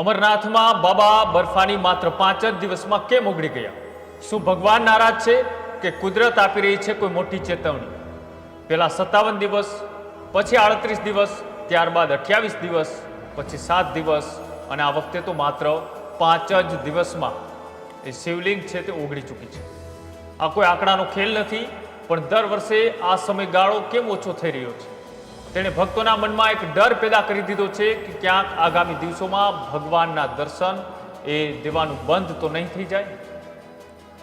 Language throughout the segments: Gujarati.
અમરનાથમાં બાબા બર્ફાની માત્ર 5 જ દિવસમાં કેમ ઓગળી ગયા? શું ભગવાન નારાજ છે કે કુદરત આપી રહી છે કોઈ મોટી ચેતવણી? પહેલા 57 દિવસ, પછી 38 દિવસ, ત્યારબાદ 28 દિવસ, પછી 7 દિવસ અને આ વખતે તો માત્ર 5 જ દિવસમાં એ શિવલિંગ છે તે ઓગળી ચૂકી છે. આ કોઈ આંકડાનો ખેલ નથી, પણ દર વર્ષે આ સમયગાળો કેમ ઓછો થઈ રહ્યો છે? તેણે ભક્તોના મનમાં એક ડર પેદા કરી દીધો છે કે ક્યાંક આગામી દિવસોમાં ભગવાનના દર્શન એ દેવાનું બંધ તો નહીં થઈ જાય.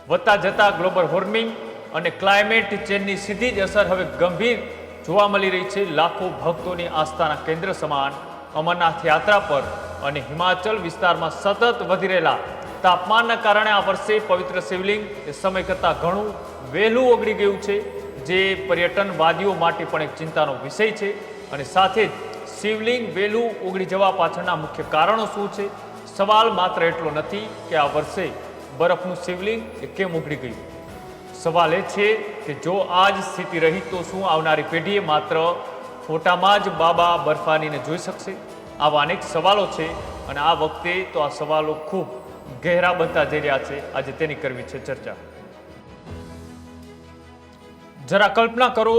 વધતા જતા ગ્લોબલ વોર્મિંગ અને ક્લાઇમેટ ચેન્જની સીધી જ અસર હવે ગંભીર જોવા મળી રહી છે. લાખો ભક્તોની આસ્થાના કેન્દ્ર સમાન અમરનાથ યાત્રા પર અને હિમાચલ વિસ્તારમાં સતત વધી રહેલા તાપમાનના કારણે આ વર્ષે પવિત્ર શિવલિંગ એ સમય કરતાં ઘણું વહેલું ઓગળી ગયું છે, જે પર્યટનવાદીઓ માટે પણ એક ચિંતાનો વિષય છે. અને સાથે જ શિવલિંગ વહેલું ઓગળી જવા પાછળના મુખ્ય કારણો શું છે? સવાલ માત્ર એટલો નથી કે આ વર્ષે બરફનું શિવલિંગ એ કેમ ઓગળી ગયું. સવાલ એ છે કે જો આ જ સ્થિતિ રહી તો શું આવનારી પેઢીએ માત્ર ફોટામાં જ બાબા બર્ફાનીને જોઈ શકશે? આવા અનેક સવાલો છે અને આ વખતે તો આ સવાલો ખૂબ ગહેરા બનતા જઈ રહ્યા છે. આજે તેની કરવી છે ચર્ચા. જરા કલ્પના કરો,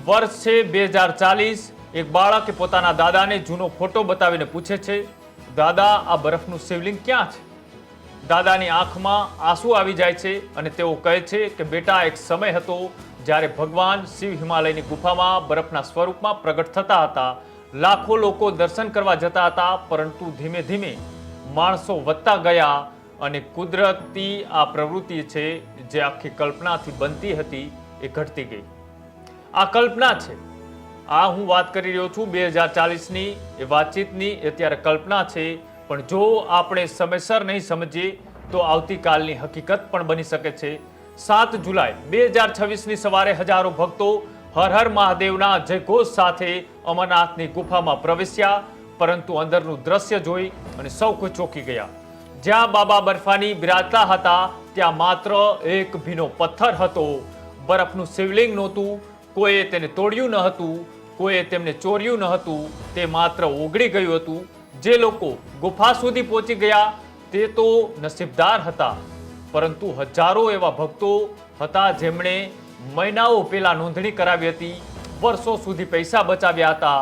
વર્ષ છે 2040. એક બાળકે પોતાના દાદાને જૂનો ફોટો બતાવીને પૂછે છે, દાદા આ બરફનું શિવલિંગ ક્યાં છે? દાદાની આંખમાં આંસુ આવી જાય છે અને તેઓ કહે છે કે બેટા, એક સમય હતો જ્યારે ભગવાન શિવ હિમાલયની ગુફામાં બરફના સ્વરૂપમાં પ્રગટ થતા હતા. લાખો લોકો દર્શન કરવા જતા હતા, પરંતુ ધીમે ધીમે માણસો વધતા ગયા અને કુદરતી આ પ્રવૃત્તિ છે જે આખી કલ્પનાથી બનતી હતી એ ઘટતી ગઈ. આ કલ્પના છે. આ હું વાત કરી રહ્યો છું 2040ની એ વાતચીતની. અત્યારે કલ્પના છે, પણ જો આપણે સમયસર નહીં સમજીએ તો આવતીકાલની હકીકત પણ બની શકે છે. 7 જુલાઈ 2026ની સવારે હજારો ભક્તો હર હર મહાદેવના જયઘોષ સાથે અમરનાથની ગુફામાં પ્રવેશ્યા, પરંતુ અંદરનું દ્રશ્ય જોઈ અને સૌ કોઈ ચોંકી ગયા. જ્યાં બાબા બર્ફાની બિરાજતા હતા ત્યાં માત્ર એક ભીનો પથ્થર હતો. બરફનું શિવલિંગ નહોતું. કોઈએ તેને તોડ્યું ન હતું, કોઈએ તેમને ચોર્યું ન હતું. તે માત્ર ઓગળી ગયું હતું. જે લોકો ગુફા સુધી પહોંચી ગયા તે તો નસીબદાર હતા, પરંતુ હજારો એવા ભક્તો હતા જેમણે મહિનાઓ પહેલા નોંધણી કરાવી હતી, વર્ષો સુધી પૈસા બચાવ્યા હતા,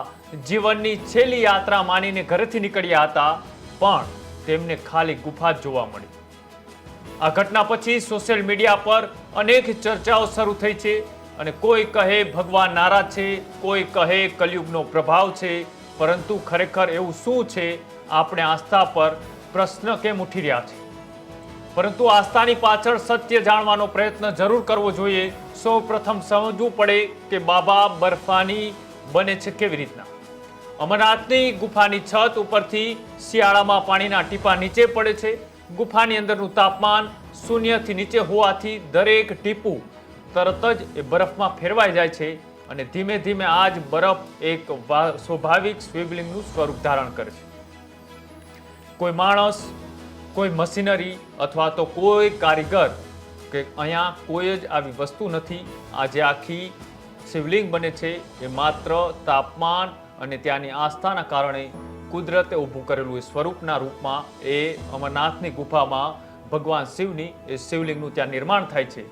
જીવનની છેલ્લી યાત્રા માનીને ઘરેથી નીકળ્યા હતા, પણ તેમને ખાલી ગુફા જ જોવા મળી. આ ઘટના પછી સોશિયલ મીડિયા પર અનેક ચર્ચાઓ શરૂ થઈ છે અને કોઈ કહે ભગવાન નારાજ છે, કોઈ કહે કલયુગનો પ્રભાવ છે. પરંતુ ખરેખર એવું શું છે? આપણે આસ્થા પર પ્રશ્ન કેમ ઉઠી રહ્યા છે? પરંતુ આસ્થાની પાછળ સત્ય જાણવાનો પ્રયત્ન જરૂર કરવો જોઈએ. સૌ પ્રથમ સમજવું પડે કે બાબા બર્ફાની બને છે કેવી રીતના. અમરનાથની ગુફાની છત ઉપરથી શિયાળામાં પાણીના ટીપા નીચે પડે છે. ગુફાની અંદરનું તાપમાન શૂન્યથી નીચે હોવાથી દરેક ટીપું તરત જ એ બરફમાં ફેરવાઈ જાય છે અને ધીમે ધીમે આ જ બરફ એક સ્વાભાવિક શિવલિંગનું સ્વરૂપ ધારણ કરે છે. કોઈ માણસ, કોઈ મશીનરી અથવા તો કોઈ કારીગર કે અહીંયા કોઈ જ આવી વસ્તુ નથી. આજે આખી શિવલિંગ બને છે એ માત્ર તાપમાન અને ત્યાંની આસ્થાના કારણે કુદરતે ઊભું કરેલું એ સ્વરૂપના રૂપમાં એ અમરનાથની ગુફામાં ભગવાન શિવની એ શિવલિંગનું ત્યાં નિર્માણ થાય છે.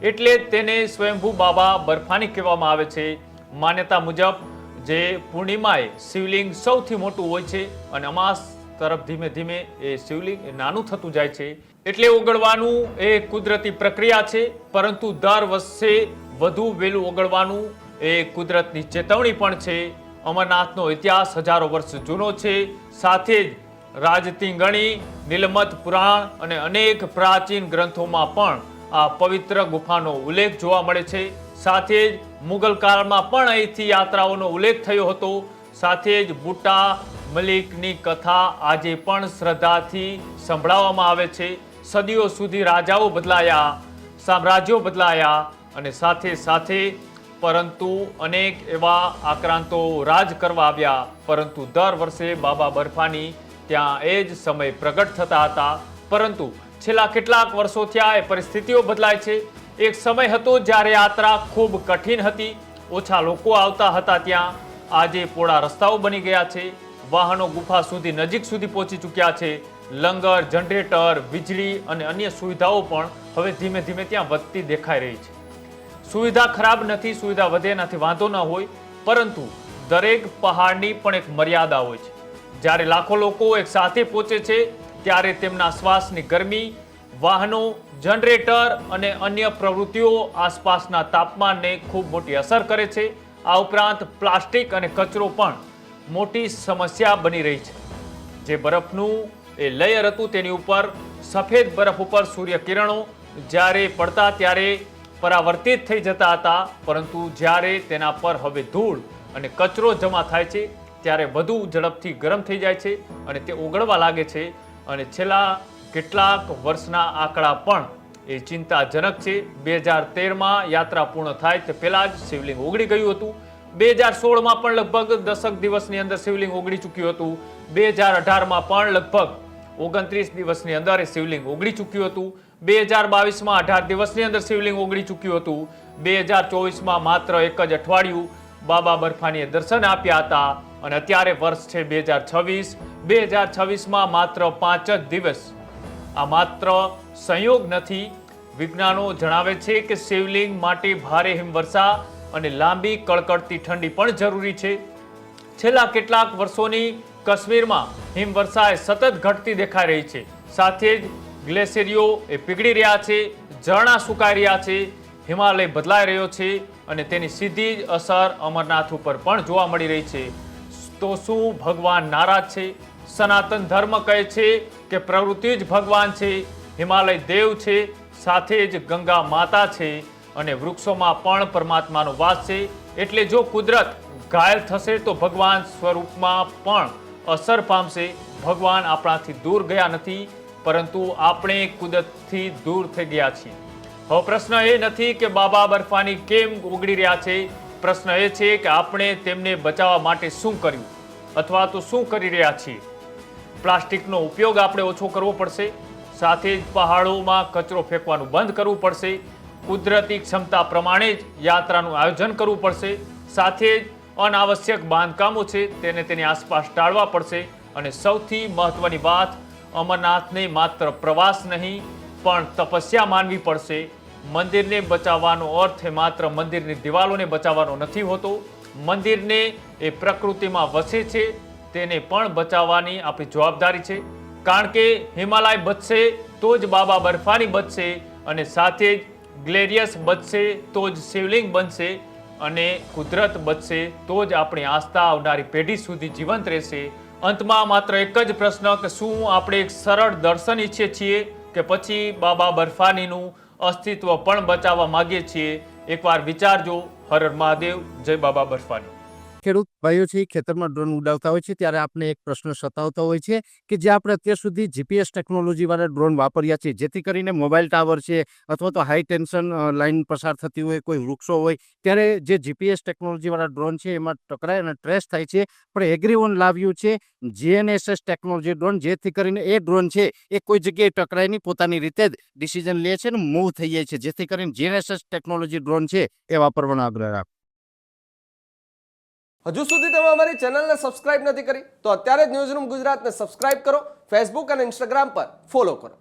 એટલે તેને સ્વયંભૂ બાબા બર્ફાની કહેવામાં આવે છે. માન્યતા મુજબ જે પૂર્ણિમાએ શિવલિંગ સૌથી મોટું હોય છે અને અમાસ તરફ ધીમે ધીમે એ શિવલિંગ એ નાનું થતું જાય છે. એટલે ઓગળવાનું એ કુદરતી પ્રક્રિયા છે, પરંતુ દર વર્ષે વધુ વહેલું ઓગળવાનું એ કુદરતની ચેતવણી પણ છે. અમરનાથનો ઇતિહાસ હજારો વર્ષ જૂનો છે. સાથે જ રાજતિંગણી, નીલમત પુરાણ અને અનેક પ્રાચીન ગ્રંથોમાં પણ આ પવિત્ર ગુફાનો ઉલ્લેખ જોવા મળે છે. સાથે જ મુગલ કાળમાં પણ અહીંથી યાત્રાઓનો ઉલ્લેખ થયો હતો. સાથે જ બુટ્ટા મલિકની કથા આજે પણ શ્રદ્ધાથી સંભળાવવામાં આવે છે. સદીઓ સુધી રાજાઓ બદલાયા, સામ્રાજ્યો બદલાયા અને સાથે સાથે પરંતુ અનેક એવા આક્રાંતો રાજ કરવા આવ્યા, પરંતુ દર વર્ષે બાબા બર્ફાની ત્યાં એ જ સમય પ્રગટ થતા હતા. પરંતુ છેલ્લા કેટલાક વર્ષો થયા એ પરિસ્થિતિઓ બદલાય છે. એક સમય હતો જ્યારે યાત્રા ખૂબ કઠિન હતી, ઓછા લોકો આવતા હતા ત્યાં. આજે પોળા રસ્તાઓ બની ગયા છે. વાહનો ગુફા સુધી નજીક સુધી પહોંચી ચૂક્યા છે. લંગર, જનરેટર, વીજળી અને અન્ય સુવિધાઓ પણ હવે ધીમે ધીમે ત્યાં વધતી દેખાઈ રહી છે. સુવિધા ખરાબ નથી, સુવિધા વધે એનાથી વાંધો ન હોય, પરંતુ દરેક પહાડની પણ એક મર્યાદા હોય છે. જ્યારે લાખો લોકો એક સાથે પહોંચે છે ત્યારે તેમના શ્વાસની ગરમી, વાહનો, જનરેટર અને અન્ય પ્રવૃત્તિઓ આસપાસના તાપમાનને ખૂબ મોટી અસર કરે છે. આ ઉપરાંત પ્લાસ્ટિક અને કચરો પણ મોટી સમસ્યા બની રહી છે. જે બરફનું એ લેયર હતું તેની ઉપર સફેદ બરફ ઉપર સૂર્યકિરણો જ્યારે પડતા ત્યારે પરાવર્તિત થઈ જતા હતા, પરંતુ જ્યારે તેના પર હવે ધૂળ અને કચરો જમા થાય છે ત્યારે વધુ ઝડપથી ગરમ થઈ જાય છે અને તે ઓગળવા લાગે છે. અને છેલ્લા કેટલાક વર્ષના આંકડા પણ એ ચિંતાજનક છે. 2013માં યાત્રા પૂર્ણ થાય તે પહેલા જ શિવલિંગ ઓગળી ગયું હતું. 2016માં પણ લગભગ 10 દિવસની અંદર શિવલિંગ ઓગળી ચૂક્યું હતું. 2018માં પણ લગભગ 29 દિવસની અંદર એ શિવલિંગ ઓગળી ચૂક્યું હતું. 2022માં 18 દિવસની અંદર શિવલિંગ ઓગળી ચૂક્યું હતું. 2024માં માત્ર એક જ અઠવાડિયું બાબા બર્ફાનીએ દર્શન આપ્યા હતા અને અત્યારે વર્ષ છે 2026. 2026માં માત્ર 5 જ દિવસ. આ માત્ર સંયોગ નથી. વિજ્ઞાનો જણાવે છે કે શિવલિંગ માટે ભારે હિમવર્ષા અને લાંબી કડકડતી ઠંડી પણ જરૂરી છે. છેલ્લા કેટલાક વર્ષોની કાશ્મીરમાં હિમવર્ષા એ સતત ઘટતી દેખાઈ રહી છે. સાથે જ ગ્લેશિયરો એ પીગળી રહ્યા છે, ઝરણા સુકાઈ રહ્યા છે, હિમાલય બદલાઈ રહ્યો છે અને તેની સીધી જ અસર અમરનાથ ઉપર પણ જોવા મળી રહી છે. તો શું ભગવાન નારાજ છે? સનાતન ધર્મ કહે છે કે પ્રવૃત્તિ જ ભગવાન છે, હિમાલય દેવ છે, સાથે જ ગંગા માતા છે અને વૃક્ષોમાં પણ પરમાત્માનો વાસ છે. એટલે જો કુદરત ઘાયલ થશે તો ભગવાન સ્વરૂપમાં પણ અસર પામશે. ભગવાન આપણાથી દૂર ગયા નથી, પરંતુ આપણે કુદરતથી દૂર થઈ ગયા છીએ. હવે પ્રશ્ન એ નથી કે બાબા બર્ફાની કેમ ઓગળી રહ્યા છે. પ્રશ્ન એ છે કે આપણે તેમને બચાવવા માટે શું કર્યું અથવા તો શું કરી રહ્યા છીએ. પ્લાસ્ટિકનો ઉપયોગ આપણે ઓછો કરવો પડશે. સાથે જ પહાડોમાં કચરો ફેંકવાનું બંધ કરવું પડશે. કુદરતી ક્ષમતા પ્રમાણે જ યાત્રાનું આયોજન કરવું પડશે. સાથે જ અનાવશ્યક બાંધકામો છે તેને તેની આસપાસ ટાળવા પડશે. અને સૌથી મહત્વની વાત, અમરનાથને માત્ર પ્રવાસ નહીં પણ તપસ્યા માનવી પડશે. મંદિરને બચાવવાનો અર્થ એ માત્ર મંદિરની દિવાલોને બચાવવાનો નથી હોતો. મંદિરને એ પ્રકૃતિમાં વસે છે તેને પણ બચાવવાની આપણી જવાબદારી છે. કારણ કે હિમાલય બચશે તો જ બાબા બર્ફાની બચશે અને સાથે જ ગ્લેરિયસ બચશે તો જ શિવલિંગ બનશે અને કુદરત બચશે તો જ આપણી આસ્થા આવનારી પેઢી સુધી જીવંત રહેશે. અંતમાં માત્ર એક જ પ્રશ્ન કે શું આપણે એક સરળ દર્શન ઈચ્છીએ છીએ કે પછી બાબા બર્ફાનીનું અસ્તિત્વ પણ બચાવવા માંગીએ છીએ? એકવાર વિચારજો. હર હર મહાદેવ. જય બાબા બર્ફાની. ખેડૂત ભાઈઓ છે ખેતરમાં ડ્રોન ઉડાવતા હોય છે ત્યારે આપણે એક પ્રશ્ન સતાવતો હોય છે કે જે આપણે અત્યાર સુધી જીપીએસ ટેકનોલોજી વાળા ડ્રોન વાપર્યા છે, જેથી કરીને મોબાઈલ ટાવર છે અથવા તો હાઈ ટેન્શન લાઇન પસાર થતી હોય, કોઈ વૃક્ષો હોય, ત્યારે જે જીપીએસ ટેકનોલોજી વાળા ડ્રોન છે એમાં ટકરાય અને ટ્રેસ થાય છે. પણ એગ્રીઓન લાવ્યું છે જીએનએસએસ ટેકનોલોજી ડ્રોન, જેથી કરીને એ ડ્રોન છે એ કોઈ જગ્યાએ ટકરાય નહીં, પોતાની રીતે જ ડિસિઝન લે છે ને મૂવ થઈ જાય છે. જેથી કરીને જીએનએસએસ ટેકનોલોજી ડ્રોન છે એ વાપરવાનો આગ્રહ રાખો. હજુ સુધી તમે અમારી ચેનલને સબસ્ક્રાઇબ નથી કરી તો અત્યારે જ ન્યૂઝરૂમ ગુજરાતને સબસ્ક્રાઇબ કરો. ફેસબુક અને ઇન્સ્ટાગ્રામ પર ફોલો કરો.